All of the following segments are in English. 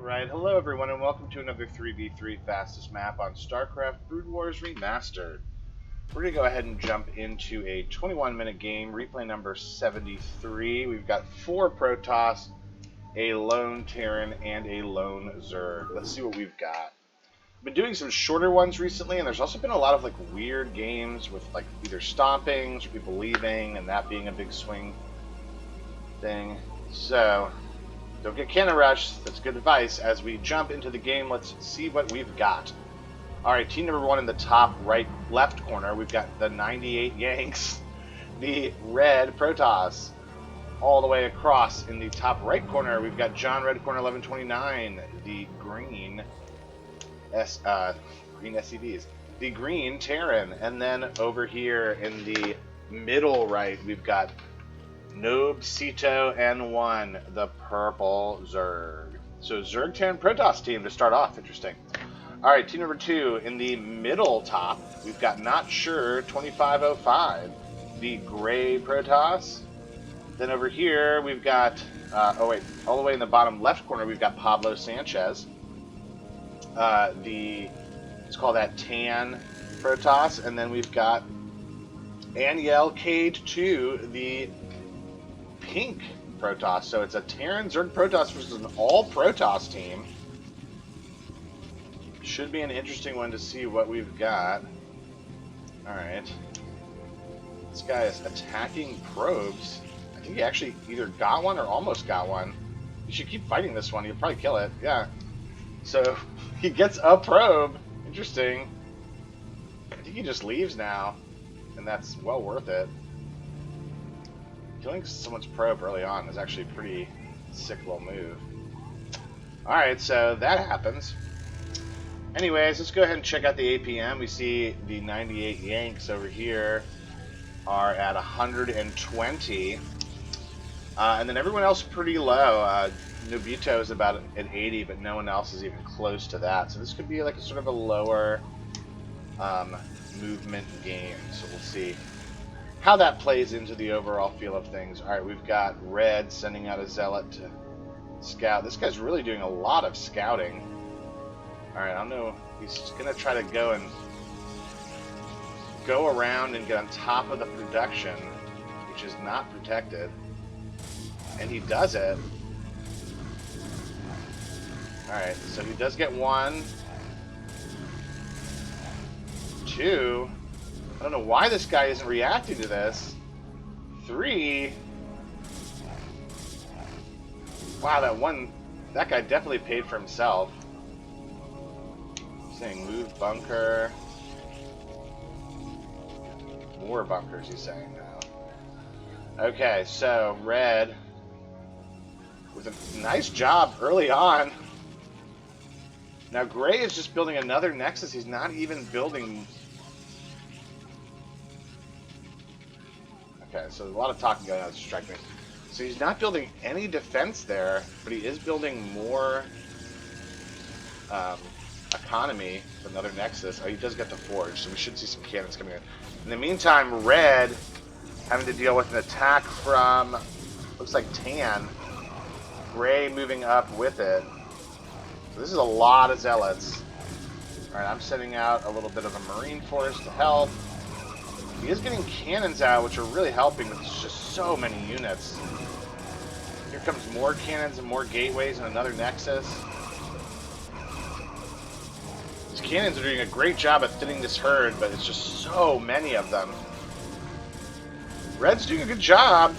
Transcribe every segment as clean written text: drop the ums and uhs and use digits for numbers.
Alright, hello everyone and welcome to another 3v3 fastest map on StarCraft Brood Wars Remastered. We're going to go ahead and jump into a 21-minute game, replay number 73. We've got 4 Protoss, a lone Terran, and a lone Zerg. Let's see what we've got. I've been doing some shorter ones recently, and there's also been a lot of weird games with either stompings or people leaving, and that being a big swing thing. So don't get cannon rush. That's good advice. As we jump into the game, let's see what we've got. Alright, team number 1 in the top left corner, we've got the 98 Yanks, the red Protoss. All the way across in the top right corner, we've got John Red Corner 1129, the green green SCVs, the green Terran. And then over here in the middle right, we've got Noob, Cito, N1, the purple Zerg. So Zerg Terran Protoss team to start off. Interesting. Alright, team number 2 in the middle top, we've got Not Sure 2505, the gray Protoss. Then over here we've got, all the way in the bottom left corner we've got Pablo Sanchez. Let's call that tan Protoss. And then we've got Aniel Cade 2, the pink Protoss. So it's a Terran Zerg Protoss versus an all Protoss team. Should be an interesting one to see what we've got. Alright. This guy is attacking probes. I think he actually either got one or almost got one. You should keep fighting this one. You'll probably kill it. Yeah. So he gets a probe. Interesting. I think he just leaves now. And that's well worth it. Killing someone's probe early on is actually a pretty sick little move. Alright, so that happens. Anyways, let's go ahead and check out the APM. We see the 98 Yanks over here are at 120. And then everyone else pretty low. Nobito is about at 80, but no one else is even close to that. So this could be like a sort of a lower movement game. So we'll see how that plays into the overall feel of things. Alright, we've got Red sending out a Zealot to scout. This guy's really doing a lot of scouting. Alright, I don't know. He's going to try to go around and get on top of the production, which is not protected. And he does it. Alright, so he does get 1. 2. I don't know why this guy isn't reacting to this. 3. Wow, that guy definitely paid for himself. Saying move bunker. More bunkers, he's saying now. Okay, so Red with a nice job early on. Now Gray is just building another Nexus. He's not even building. Okay, so a lot of talking going on to distract me. So he's not building any defense there, but he is building more economy for another Nexus. Oh, he does get the Forge, so we should see some cannons coming in. In the meantime, Red having to deal with an attack from, looks like Tan. Gray moving up with it. So this is a lot of Zealots. Alright, I'm sending out a little bit of a Marine Force to help. He is getting cannons out, which are really helping, but there's just so many units. Here comes more cannons and more gateways and another Nexus. These cannons are doing a great job at thinning this herd, but it's just so many of them. Red's doing a good job.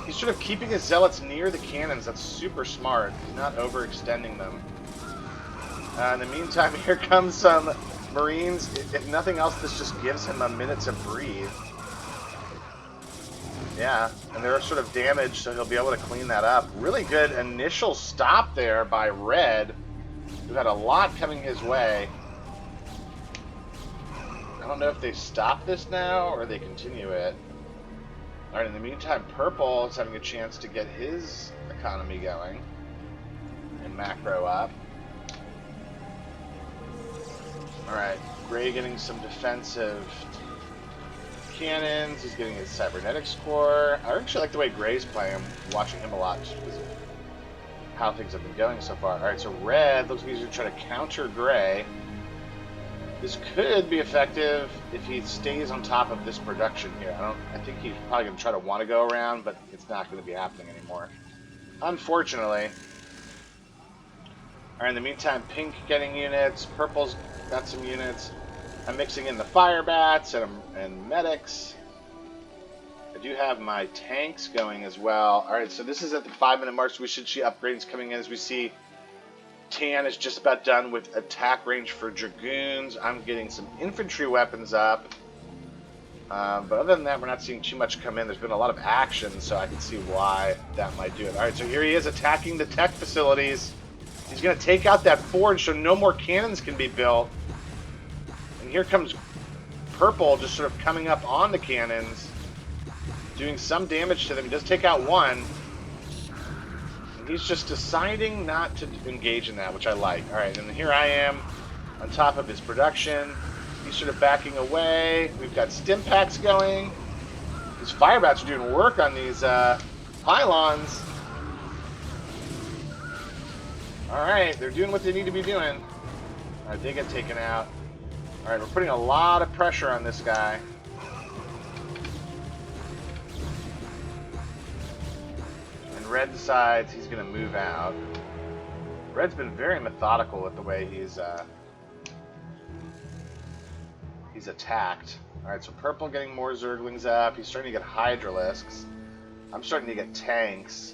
He's sort of keeping his Zealots near the cannons. That's super smart. He's not overextending them. In the meantime, here comes some Marines. If nothing else, this just gives him a minute to breathe. Yeah, and they're sort of damaged, so he'll be able to clean that up. Really good initial stop there by Red, who had a lot coming his way. I don't know if they stop this now or they continue it. Alright, in the meantime, Purple is having a chance to get his economy going and macro up. Alright, Gray getting some defensive cannons. He's getting his cybernetics core. I actually like the way Gray's playing. I'm watching him a lot just because how things have been going so far. Alright, so red looks like he's going to try to counter gray. This could be effective if he stays on top of this production here. I think he's probably going to try to want to go around, but it's not going to be happening anymore, unfortunately. Alright, in the meantime, pink getting units, purple's got some units. I'm mixing in the fire bats and medics. I do have my tanks going as well. Alright, so this is at the 5-minute mark, so we should see upgrades coming in as we see Tan is just about done with attack range for Dragoons. I'm getting some infantry weapons up. But other than that, we're not seeing too much come in. There's been a lot of action, so I can see why that might do it. Alright, so here he is attacking the tech facilities. He's going to take out that forge so no more cannons can be built. And here comes purple just sort of coming up on the cannons, doing some damage to them. He does take out one. He's just deciding not to engage in that, which I like. Alright, and here I am on top of his production. He's sort of backing away. We've got stim packs going. These fire bats are doing work on these pylons. Alright, they're doing what they need to be doing. Alright, they get taken out. Alright, we're putting a lot of pressure on this guy. Red decides he's going to move out. Red's been very methodical with the way he's attacked. Alright, so purple getting more Zerglings up. He's starting to get Hydralisks. I'm starting to get tanks.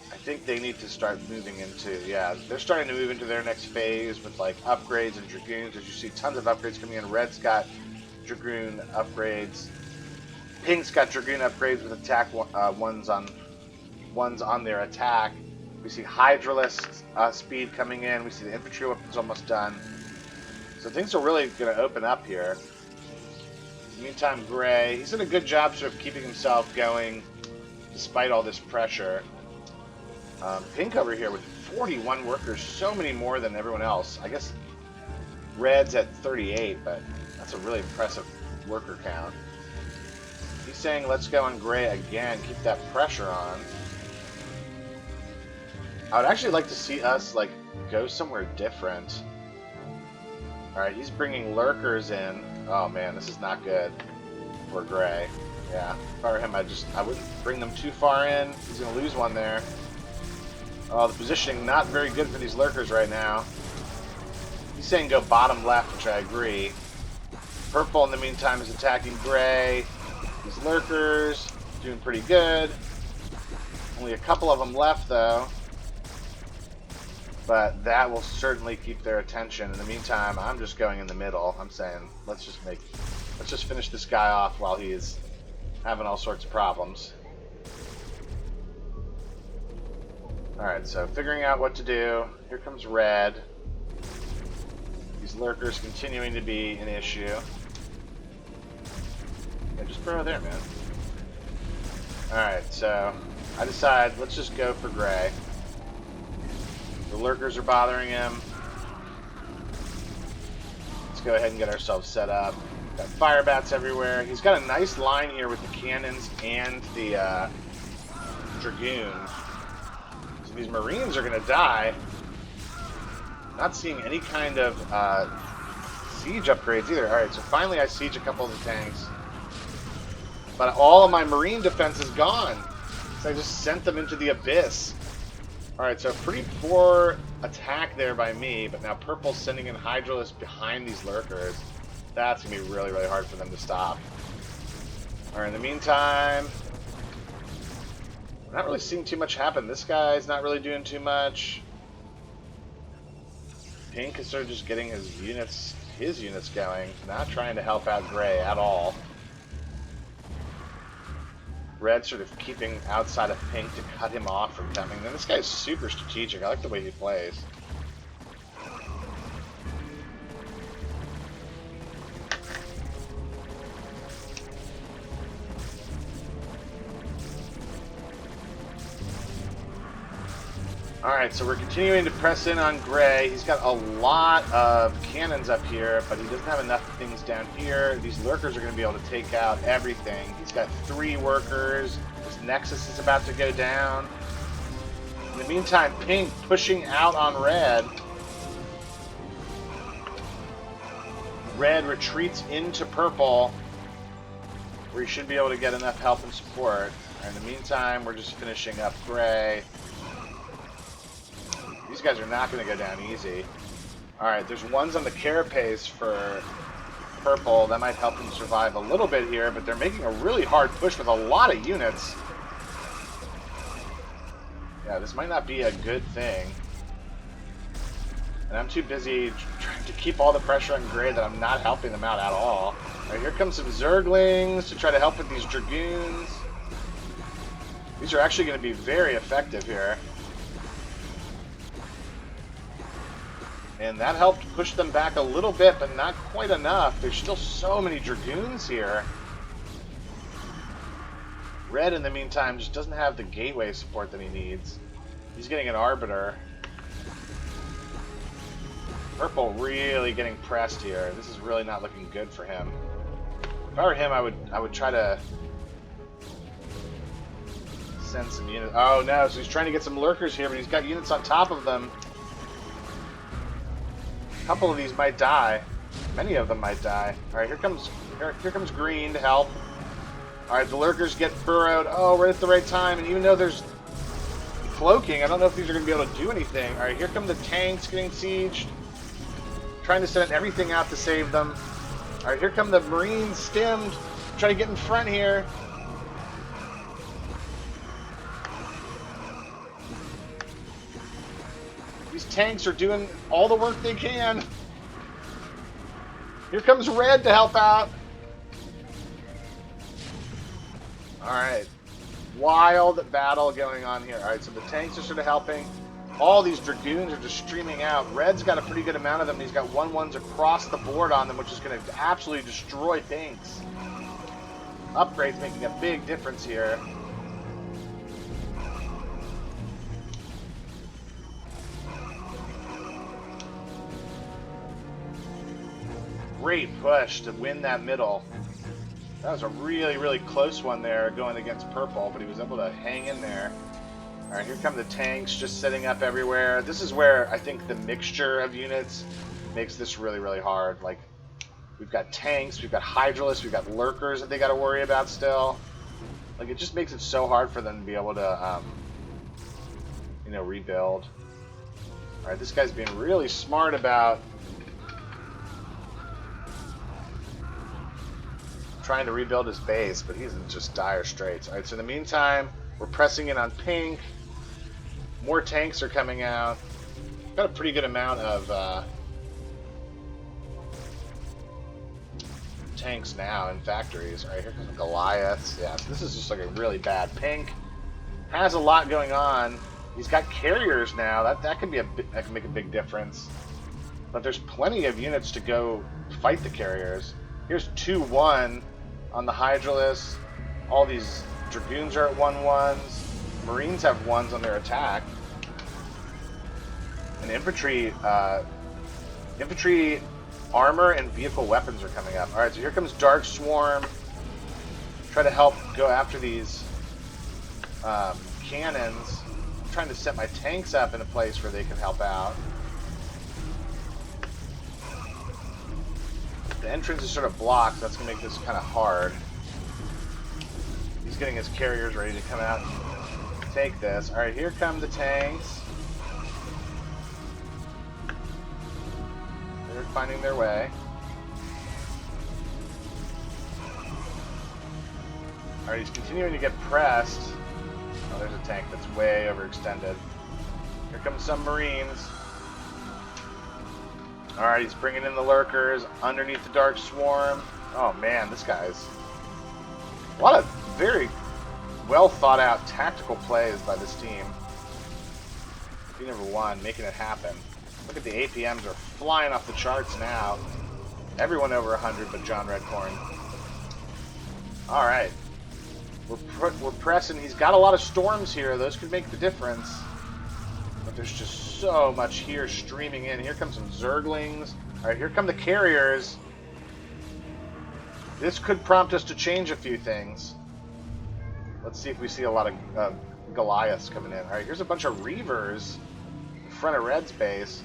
I think they need to start moving into, yeah, they're starting to move into their next phase with like upgrades and Dragoons. As you see, tons of upgrades coming in. Red's got Dragoon upgrades. Pink's got Dragoon upgrades with attack ones on their attack. We see Hydralisk speed coming in. We see the infantry weapons almost done. So things are really going to open up here. In the meantime, Gray, he's done a good job sort of keeping himself going despite all this pressure. Pink over here with 41 workers, so many more than everyone else. I guess Red's at 38, but that's a really impressive worker count. He's saying, let's go on Gray again, keep that pressure on. I would actually like to see us, like, go somewhere different. Alright, he's bringing lurkers in. Oh man, this is not good for Gray. Yeah, if I were him, I wouldn't bring them too far in. He's going to lose one there. Oh, the positioning not very good for these lurkers right now. He's saying go bottom left, which I agree. Purple, in the meantime, is attacking Gray. These lurkers doing pretty good. Only a couple of them left, though. But that will certainly keep their attention. In the meantime, I'm just going in the middle. I'm saying, let's just finish this guy off while he is having all sorts of problems. Alright, so figuring out what to do. Here comes Red. These lurkers continuing to be an issue. Yeah, just burrow there, man. Alright, so I decide, let's just go for Gray. The lurkers are bothering him. Let's go ahead and get ourselves set up. Got fire bats everywhere. He's got a nice line here with the cannons and the Dragoons. So these Marines are going to die. Not seeing any kind of siege upgrades either. Alright, so finally I siege a couple of the tanks. But all of my Marine defense is gone. So I just sent them into the abyss. Alright, so pretty poor attack there by me, but now Purple's sending in Hydralisks behind these lurkers. That's going to be really, really hard for them to stop. Alright, in the meantime, we're not really seeing too much happen. This guy's not really doing too much. Pink is sort of just getting his units going, not trying to help out Gray at all. Red sort of keeping outside of Pink to cut him off from coming. Then this guy's super strategic. I like the way he plays. Alright, so we're continuing to press in on Gray. He's got a lot of cannons up here, but he doesn't have enough things down here. These lurkers are going to be able to take out everything. He's got 3 workers. His Nexus is about to go down. the meantime, pink pushing out on red. Red retreats into purple, where he should be able to get enough help and support. In the meantime, we're just finishing up gray. These guys are not going to go down easy. Alright, there's ones on the carapace for purple. That might help them survive a little bit here, but they're making a really hard push with a lot of units. Yeah, this might not be a good thing. And I'm too busy trying to keep all the pressure on gray that I'm not helping them out at all. Alright, here comes some Zerglings to try to help with these Dragoons. These are actually going to be very effective here. And that helped push them back a little bit, but not quite enough. There's still so many Dragoons here. Red, in the meantime, just doesn't have the gateway support that he needs. He's getting an Arbiter. Purple really getting pressed here. This is really not looking good for him. If I were him, I would try to send some units. Oh no, so he's trying to get some lurkers here, but he's got units on top of them. A couple of these might die. Many of them might die. Alright, here comes green to help. Alright, the lurkers get burrowed. Oh, right at the right time, and even though there's cloaking, I don't know if these are going to be able to do anything. Alright, here come the tanks getting sieged. Trying to send everything out to save them. Alright, here come the Marines stemmed. Trying to get in front here. These tanks are doing all the work they can. Here comes red to help out. Alright. Wild battle going on here. Alright, so the tanks are sort of helping. All these Dragoons are just streaming out. Red's got a pretty good amount of them. He's got 1/1s across the board on them, which is going to absolutely destroy things. Upgrades making a big difference here. Great push to win that middle. That was a really, really close one there going against purple, but he was able to hang in there. Alright, here come the tanks just setting up everywhere. This is where I think the mixture of units makes this really, really hard. Like, we've got tanks, we've got Hydralisks, we've got lurkers that they got to worry about still. Like, it just makes it so hard for them to be able to, you know, rebuild. Alright, this guy's being really smart about trying to rebuild his base, but he's in just dire straits. Alright, so in the meantime, we're pressing in on pink. More tanks are coming out. Got a pretty good amount of tanks now in factories. Alright, here comes the Goliaths. Yeah, so this is just like a really bad pink. Has a lot going on. He's got carriers now. That can make a big difference. But there's plenty of units to go fight the carriers. Here's 2-1 on the Hydralisks. All these Dragoons are at 1/1s. Marines have 1s on their attack. And infantry armor and vehicle weapons are coming up. Alright, so here comes Dark Swarm. Try to help go after these cannons. I'm trying to set my tanks up in a place where they can help out. The entrance is sort of blocked, so that's going to make this kind of hard. He's getting his carriers ready to come out and take this. Alright, here come the tanks. They're finding their way. Alright, he's continuing to get pressed. Oh, there's a tank that's way overextended. Here comes some Marines. Alright, he's bringing in the lurkers underneath the Dark Swarm. Oh man, this guy's... a lot of very well thought out tactical plays by this team. Team number 1, making it happen. Look at the APMs are flying off the charts now. Everyone over 100 but John Redcorn. Alright. We're pressing. He's got a lot of storms here. Those could make the difference. But there's just so much here streaming in. Here comes some Zerglings. Alright, here come the carriers. This could prompt us to change a few things. Let's see if we see a lot of Goliaths coming in. All right, here's a bunch of Reavers in front of Red's base.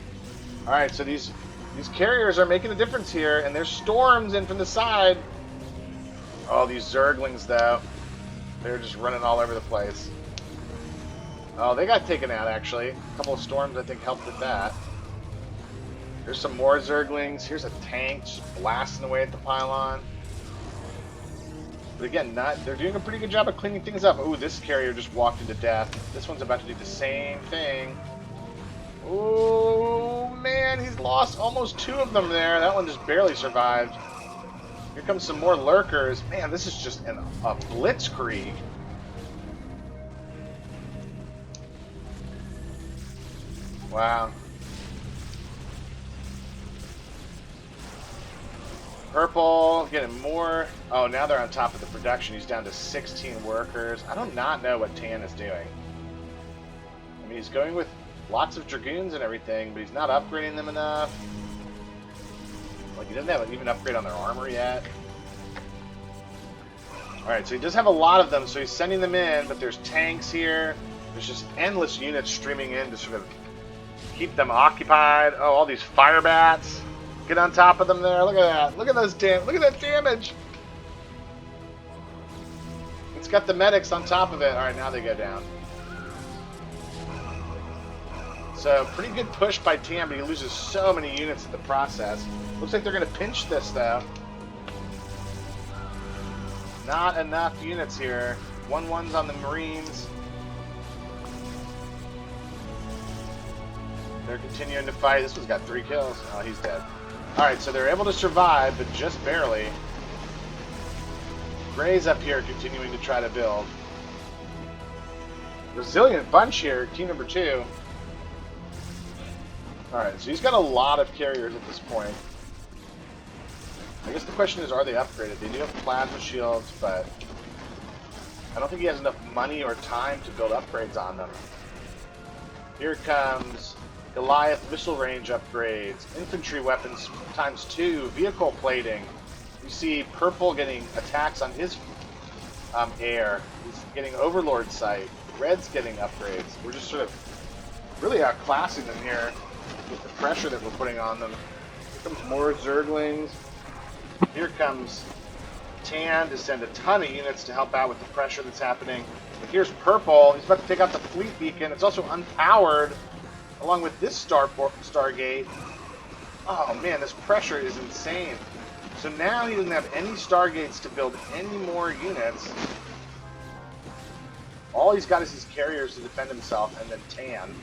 All right, so these carriers are making a difference here, and there's storms in from the side. Oh, these Zerglings, though. They're just running all over the place. Oh, they got taken out, actually. A couple of storms, I think, helped with that. There's some more Zerglings. Here's a tank just blasting away at the pylon. But again, they're doing a pretty good job of cleaning things up. Ooh, this carrier just walked into death. This one's about to do the same thing. Ooh, man, he's lost almost 2 of them there. That one just barely survived. Here comes some more lurkers. Man, this is just a blitzkrieg. Wow. Purple getting more. Oh, now they're on top of the production. He's down to 16 workers. I do not know what Tan is doing. I mean, he's going with lots of Dragoons and everything, but he's not upgrading them enough. Like, he doesn't have even upgrade on their armor yet. Alright, so he does have a lot of them, so he's sending them in, but there's tanks here. There's just endless units streaming in to sort of keep them occupied. Oh, all these fire bats. Get on top of them there. Look at that. Look at those look at that damage. It's got the medics on top of it. Alright, now they go down. So, pretty good push by Tam, but he loses so many units in the process. Looks like they're going to pinch this, though. Not enough units here. 1-1s on the Marines. They're continuing to fight. This one's got 3 kills. Oh, he's dead. Alright, so they're able to survive, but just barely. Gray's up here continuing to try to build. Resilient bunch here, team number 2. Alright, so he's got a lot of carriers at this point. I guess the question is, are they upgraded? They do have plasma shields, but I don't think he has enough money or time to build upgrades on them. Here comes Goliath missile range upgrades, infantry weapons ×2, vehicle plating. You see Purple getting attacks on his air. He's getting Overlord sight. Red's getting upgrades. We're just sort of really outclassing them here with the pressure that we're putting on them. Here comes more Zerglings. Here comes Tan to send a ton of units to help out with the pressure that's happening. But here's Purple. He's about to take out the fleet beacon. It's also unpowered, along with this Stargate. Oh man, this pressure is insane. So now he doesn't have any Stargates to build any more units. All he's got is his carriers to defend himself, and then Tan.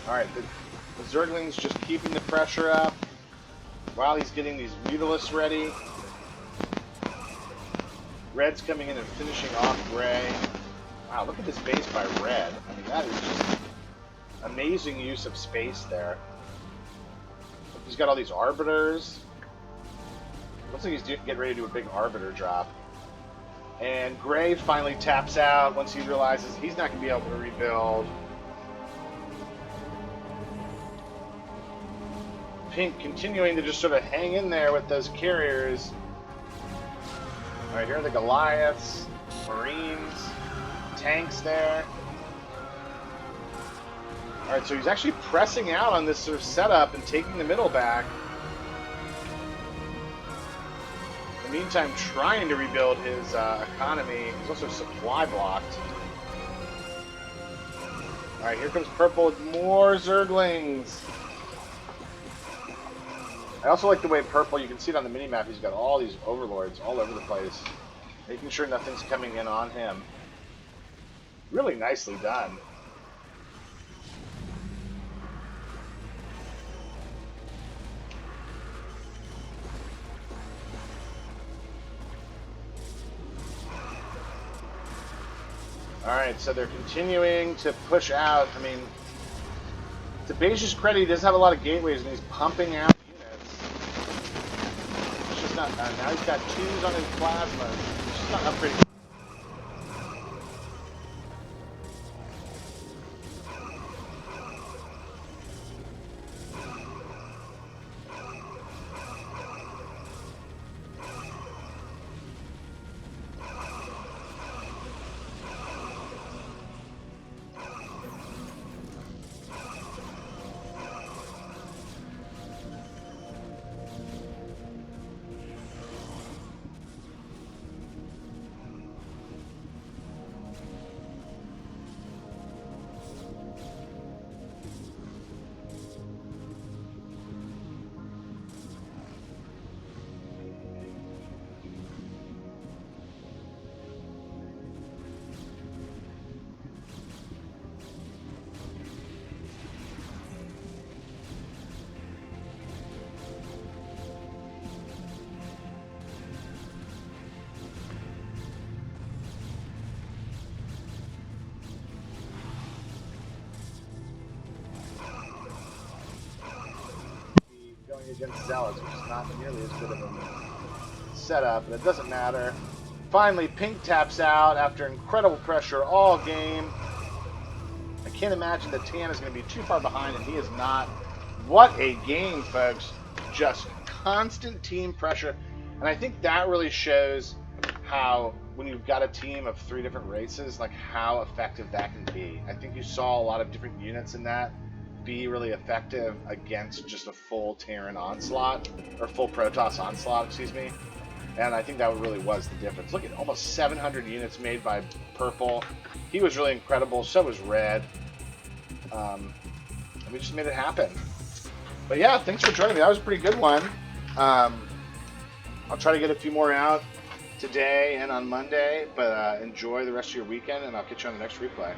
Alright, the Zerglings just keeping the pressure up while he's getting these Mutalisks ready. Red's coming in and finishing off Gray. Wow, look at this base by Red. I mean, that is just amazing use of space there. He's got all these Arbiters. Looks like he's getting ready to do a big Arbiter drop. And Gray finally taps out once he realizes he's not going to be able to rebuild. Pink continuing to just sort of hang in there with those carriers. Alright, here are the Goliaths, Marines, tanks there. Alright, so he's actually pressing out on this sort of setup and taking the middle back. In the meantime, trying to rebuild his economy. He's also supply blocked. Alright, here comes Purple with more Zerglings. I also like the way Purple, you can see it on the minimap, he's got all these Overlords all over the place. Making sure nothing's coming in on him. Really nicely done. Alright, so they're continuing to push out. I mean, to Beige's credit, he does have a lot of gateways, and he's pumping out units. It's just not done. Now he's got 2s on his plasma. He's just not upgrading. against Zealots, which is not nearly as good of a setup, but it doesn't matter. Finally, Pink taps out after incredible pressure all game. I can't imagine that Tan is going to be too far behind, and he is not. What a game, folks. Just constant team pressure. And I think that really shows how, when you've got a team of 3 different races, like how effective that can be. I think you saw a lot of different units in that be really effective against just a full Terran onslaught, or full Protoss onslaught, excuse me. And I think that really was the difference. Look at almost 700 units made by Purple. He was really incredible. So was Red. And we just made it happen. But yeah, thanks for joining me. That was a pretty good one. I'll try to get a few more out today and on Monday. But enjoy the rest of your weekend, and I'll catch you on the next replay.